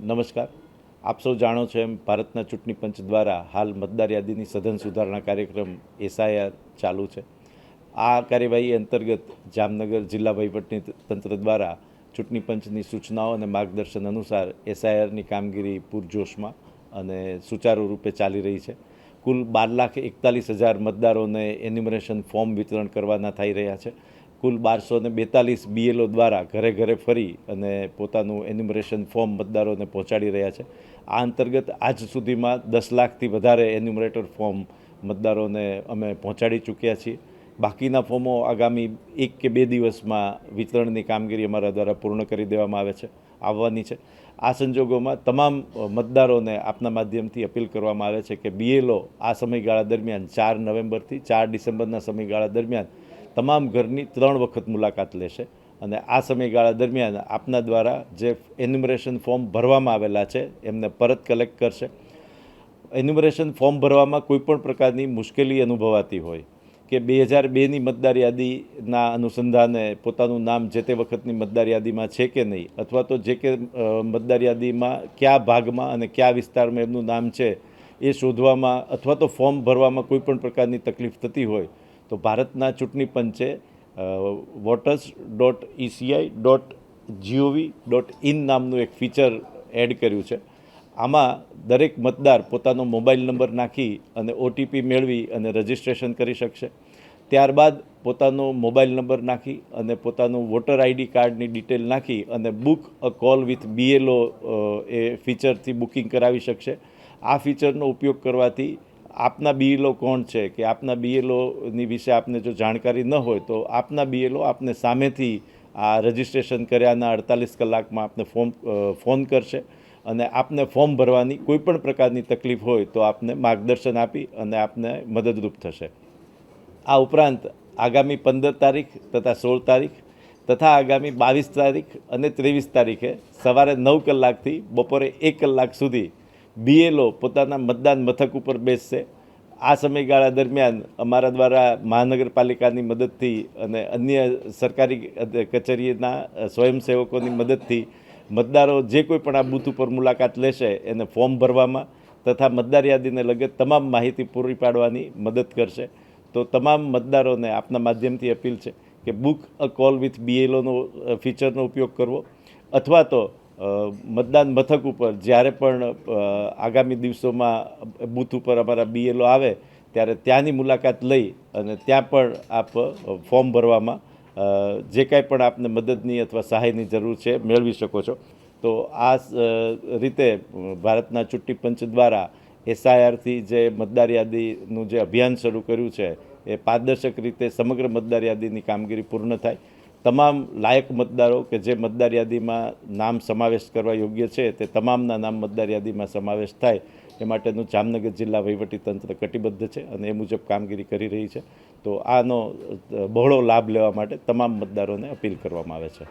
નમસ્કાર. આપ સૌ જાણો છો એમ ભારતના ચૂંટણી પંચ દ્વારા હાલ મતદાર યાદીની સઘન સુધારણા કાર્યક્રમ એસઆઈઆર ચાલુ છે. આ કાર્યવાહી અંતર્ગત જામનગર જિલ્લા વહીવટી તંત્ર દ્વારા ચૂંટણી પંચની સૂચનાઓ અને માર્ગદર્શન અનુસાર એસઆઈઆરની કામગીરી પૂરજોશમાં અને સુચારુ રૂપે ચાલી રહી છે. કુલ 12,41,000 મતદારોને એન્યુમરેશન ફોર્મ વિતરણ કરવાના થઈ રહ્યા છે. કુલ 1242 બીએલઓ દ્વારા ઘરે ઘરે ફરી અને પોતાનું એન્યુમરેશન ફોર્મ મતદારોને પહોંચાડી રહ્યા છે. આ અંતર્ગત આજ સુધીમાં 10 લાખથી વધારે એન્યુમરેટર ફોર્મ મતદારોને અમે પહોંચાડી ચૂક્યા છીએ. બાકીના ફોર્મો આગામી 1 કે 2 દિવસમાં વિતરણની કામગીરી અમારા દ્વારા પૂર્ણ કરી દેવામાં આવવાની છે. આ સંજોગોમાં તમામ મતદારોને આપના માધ્યમથી અપીલ કરવામાં આવે છે કે બીએલઓ આ સમયગાળા દરમિયાન 4 નવેમ્બરથી 4 ડિસેમ્બરના સમયગાળા દરમિયાન તમામ ઘરની 3 વખત મુલાકાત લેશે અને આ સમયગાળા દરમિયાન આપના દ્વારા જે એન્યુમરેશન ફોર્મ ભરવામાં આવેલા છે એમને પરત કલેક્ટ કરશે. એન્યુમરેશન ફોર્મ ભરવામાં કોઈપણ પ્રકારની મુશ્કેલી અનુભવાતી હોય કે 2002ની મતદાર યાદીના અનુસંધાને પોતાનું નામ જે તે વખતની મતદાર યાદીમાં છે કે નહીં, અથવા તો જે કે મતદાર યાદીમાં કયા ભાગમાં અને કયા વિસ્તારમાં એમનું નામ છે એ શોધવામાં અથવા તો ફોર્મ ભરવામાં કોઈપણ પ્રકારની તકલીફ થતી હોય તો ભારતના ચૂંટણી પંચે voters.eci.gov.in નામનું એક ફીચર એડ કર્યું છે. આમાં દરેક મતદાર પોતાનો મોબાઈલ નંબર નાખી અને ઓટીપી મેળવી અને રજિસ્ટ્રેશન કરી શકશે. ત્યારબાદ પોતાનો મોબાઈલ નંબર નાખી અને પોતાનું વોટર આઈડી કાર્ડની ડિટેલ નાખી અને book a call with BLO એ ફીચરથી બુકિંગ કરાવી શકશે. આ ફીચરનો ઉપયોગ કરવાથી આપના બીએલઓ કોણ છે કે આપના બીએલઓની વિશે આપને જો જાણકારી ન હોય તો આપના બીએલઓ આપને સામેથી આ રજિસ્ટ્રેશન કર્યાના 48 કલાકમાં આપને ફોન કરશે અને આપને ફોર્મ ભરવાની કોઈપણ પ્રકારની તકલીફ હોય તો આપને માર્ગદર્શન આપી અને આપને મદદરૂપ થશે. આ ઉપરાંત આગામી 15 તારીખ તથા 16 તારીખ તથા આગામી 22 તારીખ અને 23 તારીખે સવારે 9 કલાકથી બપોરે 1 કલાક સુધી બીએલઓ પોતાના મતદાન મથક ઉપર બેસશે. આ સમયગાળા દરમિયાન અમારા દ્વારા મહાનગરપાલિકાની મદદથી અને અન્ય સરકારી કચેરીના સ્વયંસેવકોની મદદથી મતદારો જે કોઈ પણ આ બૂથ ઉપર મુલાકાત લેશે એને ફોર્મ ભરવામાં તથા મતદાર યાદીને લગત તમામ માહિતી પૂરી પાડવાની મદદ કરશે. તો તમામ મતદારોને આપના માધ્યમથી અપીલ છે કે બુક અ કોલ વિથ બીએલઓનો ફીચરનો ઉપયોગ કરવો અથવા તો મતદાન મથક ઉપર જ્યારે પણ આગામી દિવસોમાં બૂથ ઉપર અમારા બીએલઓ આવે ત્યારે ત્યાંની મુલાકાત લઈ અને ત્યાં પણ આપ ફોર્મ ભરવામાં જે કાંઈ પણ આપને મદદની અથવા સહાયની જરૂર છે મેળવી શકો છો. તો આ રીતે ભારતના ચૂંટણી પંચ દ્વારા એસઆઈઆરથી જે મતદાર યાદીનું જે અભિયાન શરૂ કર્યું છે એ પારદર્શક રીતે સમગ્ર મતદાર યાદીની કામગીરી પૂર્ણ થાય. તમામ લાયક મતદારો કે જે મતદાર યાદીમાં નામ સમાવેશ કરવા યોગ્ય છે તે તમામના નામ મતદાર યાદીમાં સમાવેશ થાય એ માટેનું જામનગર જિલ્લા વહીવટીતંત્ર કટિબદ્ધ છે અને એ મુજબ કામગીરી કરી રહી છે. તો આનો બહોળો લાભ લેવા માટે તમામ મતદારોને અપીલ કરવામાં આવે છે.